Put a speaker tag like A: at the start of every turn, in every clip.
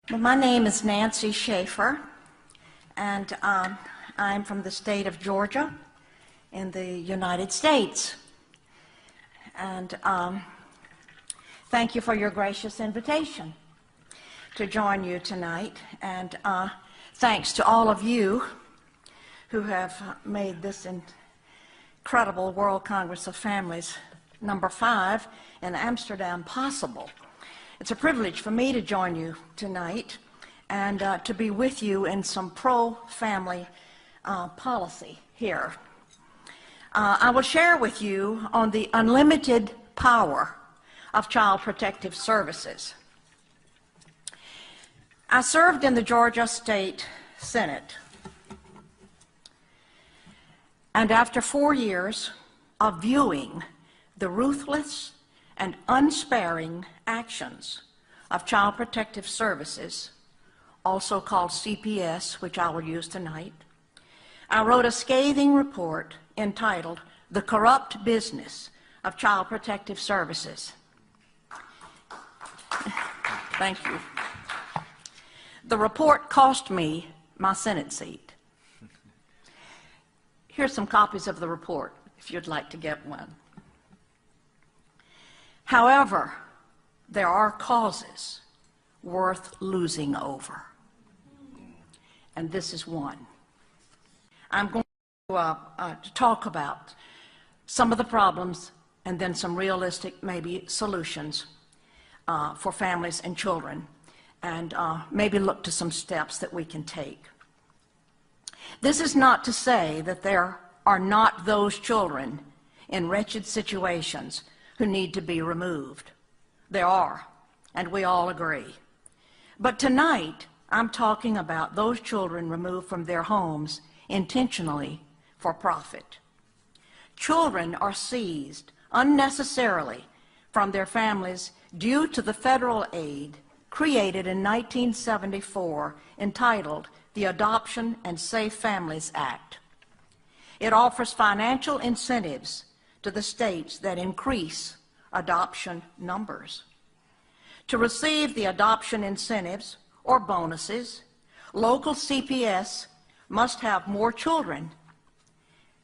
A: Well, my name is Nancy Schaefer, and I'm from the state of Georgia in the United States. And thank you for your gracious invitation to join you tonight. And thanks to all of you who have made this incredible World Congress of Families #5 in Amsterdam possible. It's a privilege for me to join you tonight and to be with you in some pro-family policy here. I will share with you on the unlimited power of Child Protective Services. I served in the Georgia State Senate, and after 4 years of viewing the ruthless and unsparing actions of Child Protective Services, also called CPS, which I will use tonight, I wrote a scathing report entitled "The Corrupt Business of Child Protective Services." Thank you. The report cost me my Senate seat. Here's some copies of the report, if you'd like to get one. However, there are causes worth losing over, and this is one. I'm going to talk about some of the problems and then some realistic, maybe, solutions for families and children, and maybe look to some steps that we can take. This is not to say that there are not those children in wretched situations who need to be removed. There are, and we all agree. But tonight, I'm talking about those children removed from their homes intentionally for profit. Children are seized unnecessarily from their families due to the federal aid created in 1974 entitled the Adoption and Safe Families Act. It offers financial incentives to the states that increase adoption numbers. To receive the adoption incentives or bonuses, local CPS must have more children.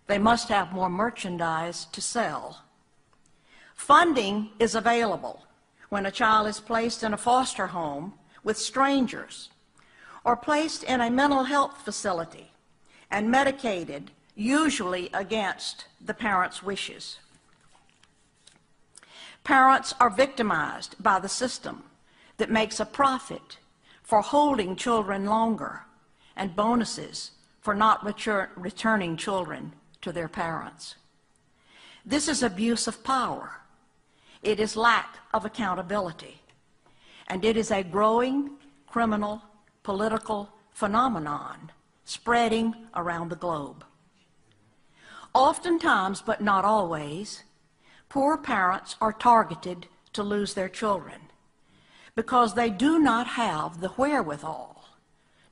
A: They must have more merchandise to sell. Funding is available when a child is placed in a foster home with strangers or placed in a mental health facility and medicated, usually against the parents' wishes. Parents are victimized by the system that makes a profit for holding children longer and bonuses for not returning children to their parents. This is abuse of power. It is lack of accountability. And it is a growing criminal political phenomenon spreading around the globe. Oftentimes, but not always, poor parents are targeted to lose their children because they do not have the wherewithal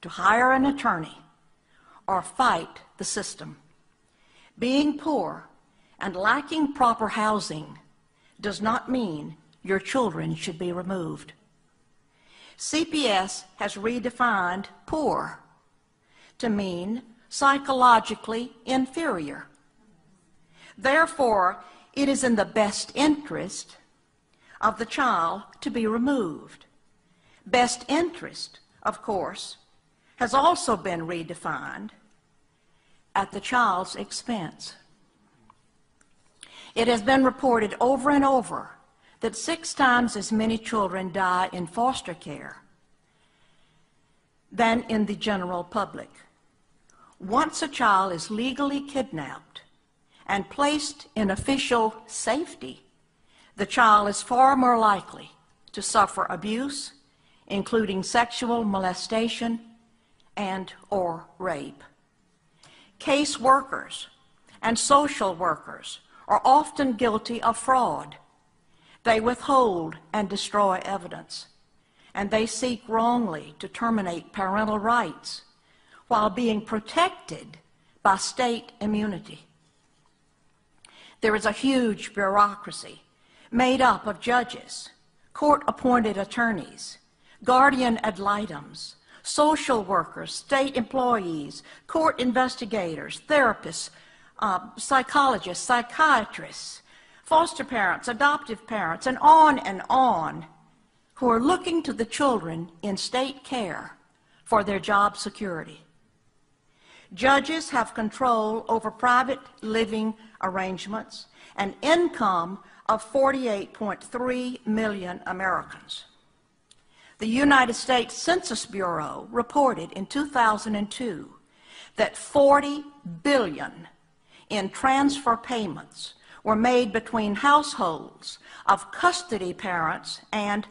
A: to hire an attorney or fight the system. Being poor and lacking proper housing does not mean your children should be removed. CPS has redefined poor to mean psychologically inferior. Therefore, it is in the best interest of the child to be removed. Best interest, of course, has also been redefined at the child's expense. It has been reported over and over that 6 times as many children die in foster care than in the general public. Once a child is legally kidnapped and placed in official safety, the child is far more likely to suffer abuse, including sexual molestation and/or rape. Case workers and social workers are often guilty of fraud. They withhold and destroy evidence, and they seek wrongly to terminate parental rights while being protected by state immunity. There is a huge bureaucracy made up of judges, court-appointed attorneys, guardian ad litems, social workers, state employees, court investigators, therapists, psychologists, psychiatrists, foster parents, adoptive parents, and on, who are looking to the children in state care for their job security. Judges have control over private living arrangements and income of 48.3 million Americans. The United States Census Bureau reported in 2002 that $40 billion in transfer payments were made between households of custody parents and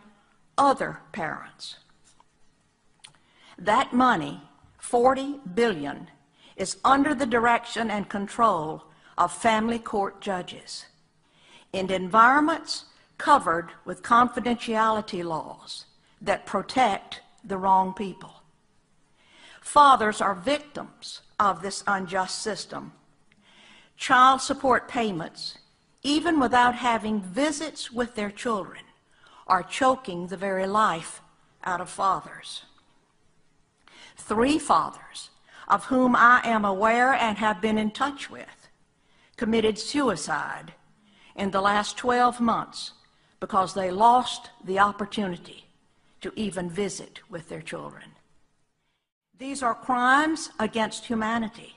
A: other parents. That money, $40 billion, is under the direction and control of family court judges in environments covered with confidentiality laws that protect the wrong people. Fathers are victims of this unjust system. Child support payments, even without having visits with their children, are choking the very life out of fathers. 3 fathers, of whom I am aware and have been in touch with, committed suicide in the last 12 months because they lost the opportunity to even visit with their children. These are crimes against humanity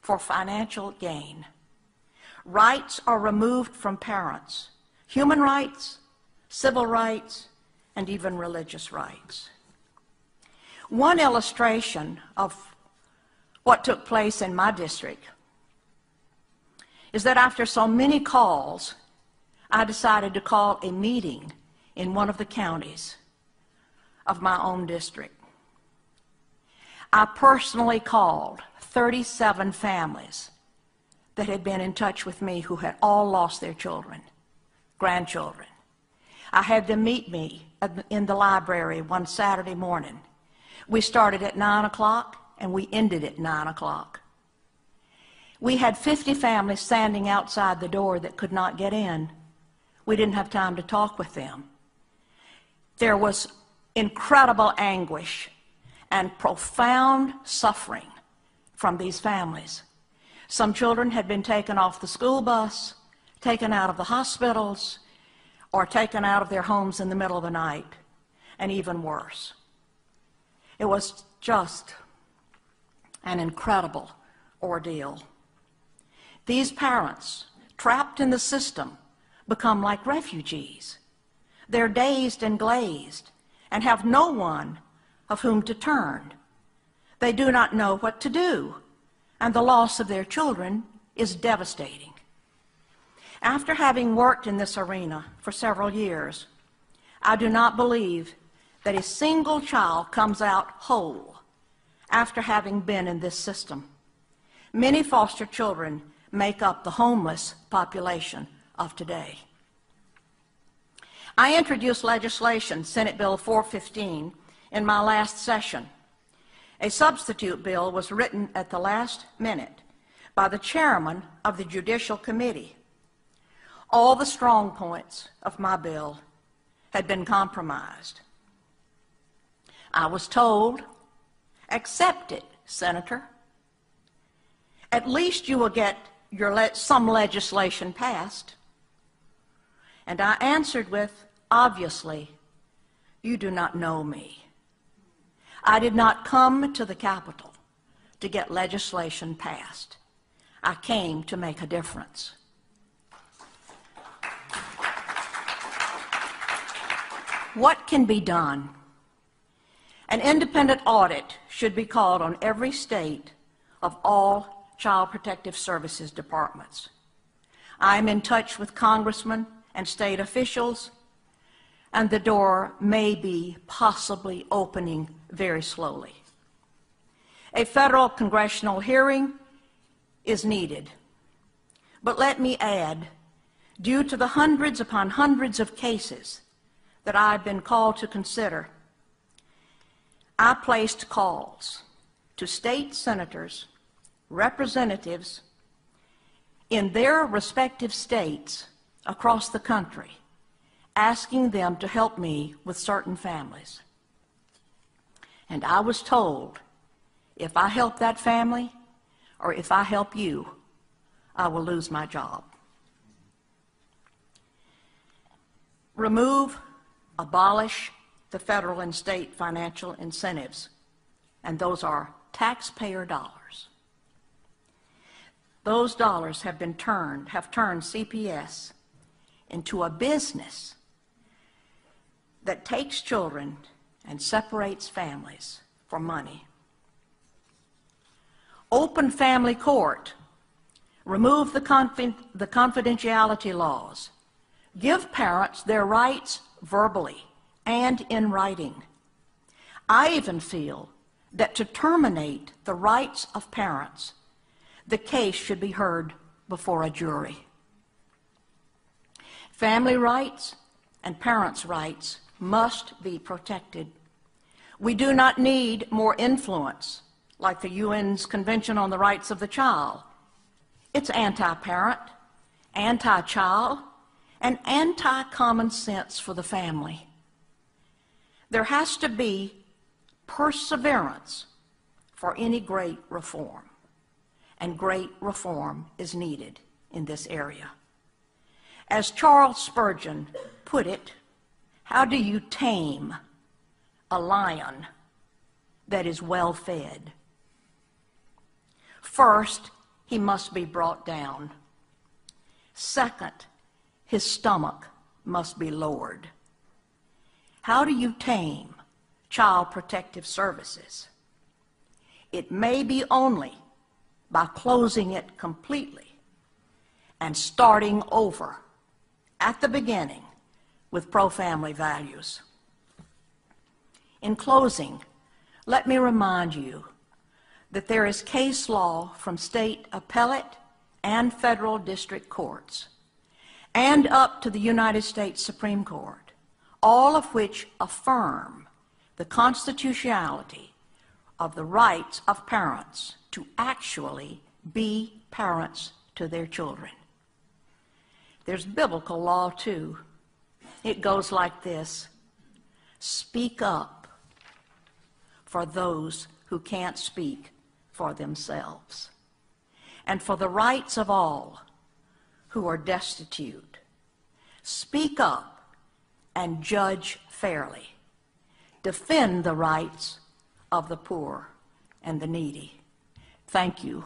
A: for financial gain. Rights are removed from parents, human rights, civil rights, and even religious rights. One illustration of what took place in my district is that after so many calls, I decided to call a meeting in one of the counties of my own district. I personally called 37 families that had been in touch with me who had all lost their children, grandchildren. I had them meet me in the library one Saturday morning. We started at 9 o'clock and we ended at 9 o'clock. We had 50 families standing outside the door that could not get in. We didn't have time to talk with them. There was incredible anguish and profound suffering from these families. Some children had been taken off the school bus, taken out of the hospitals, or taken out of their homes in the middle of the night, and even worse. It was just an incredible ordeal. These parents, trapped in the system, become like refugees. They're dazed and glazed and have no one of whom to turn. They do not know what to do, and the loss of their children is devastating. After having worked in this arena for several years, I do not believe that a single child comes out whole after having been in this system. Many foster children make up the homeless population of today. I introduced legislation, Senate Bill 415, in my last session. A substitute bill was written at the last minute by the chairman of the Judicial Committee. All the strong points of my bill had been compromised. I was told, accept it, Senator. At least you will get some legislation passed. And I answered with, obviously, you do not know me. I did not come to the Capitol to get legislation passed. I came to make a difference. What can be done? An independent audit should be called on every state of all Child Protective Services departments. I am in touch with congressmen and state officials, and the door may be possibly opening very slowly. A federal congressional hearing is needed. But let me add, due to the hundreds upon hundreds of cases that I've been called to consider, I placed calls to state senators, representatives in their respective states across the country, asking them to help me with certain families. And I was told, if I help that family, or if I help you, I will lose my job. Remove, abolish the federal and state financial incentives, and those are taxpayer dollars. Those dollars have turned CPS into a business that takes children and separates families for money. Open family court. Remove the confidentiality laws. Give parents their rights verbally and in writing. I even feel that to terminate the rights of parents, the case should be heard before a jury. Family rights and parents' rights must be protected. We do not need more influence like the UN's Convention on the Rights of the Child. It's anti-parent, anti-child, and anti-common sense for the family. There has to be perseverance for any great reform, and great reform is needed in this area. As Charles Spurgeon put it, how do you tame a lion that is well fed? First, he must be brought down. Second, his stomach must be lowered. How do you tame Child Protective Services? It may be only by closing it completely and starting over at the beginning with pro-family values. In closing, let me remind you that there is case law from state appellate and federal district courts and up to the United States Supreme Court, all of which affirm the constitutionality of the rights of parents to actually be parents to their children. There's biblical law too. It goes like this: speak up for those who can't speak for themselves, and for the rights of all who are destitute. Speak up and judge fairly. Defend the rights of the poor and the needy. Thank you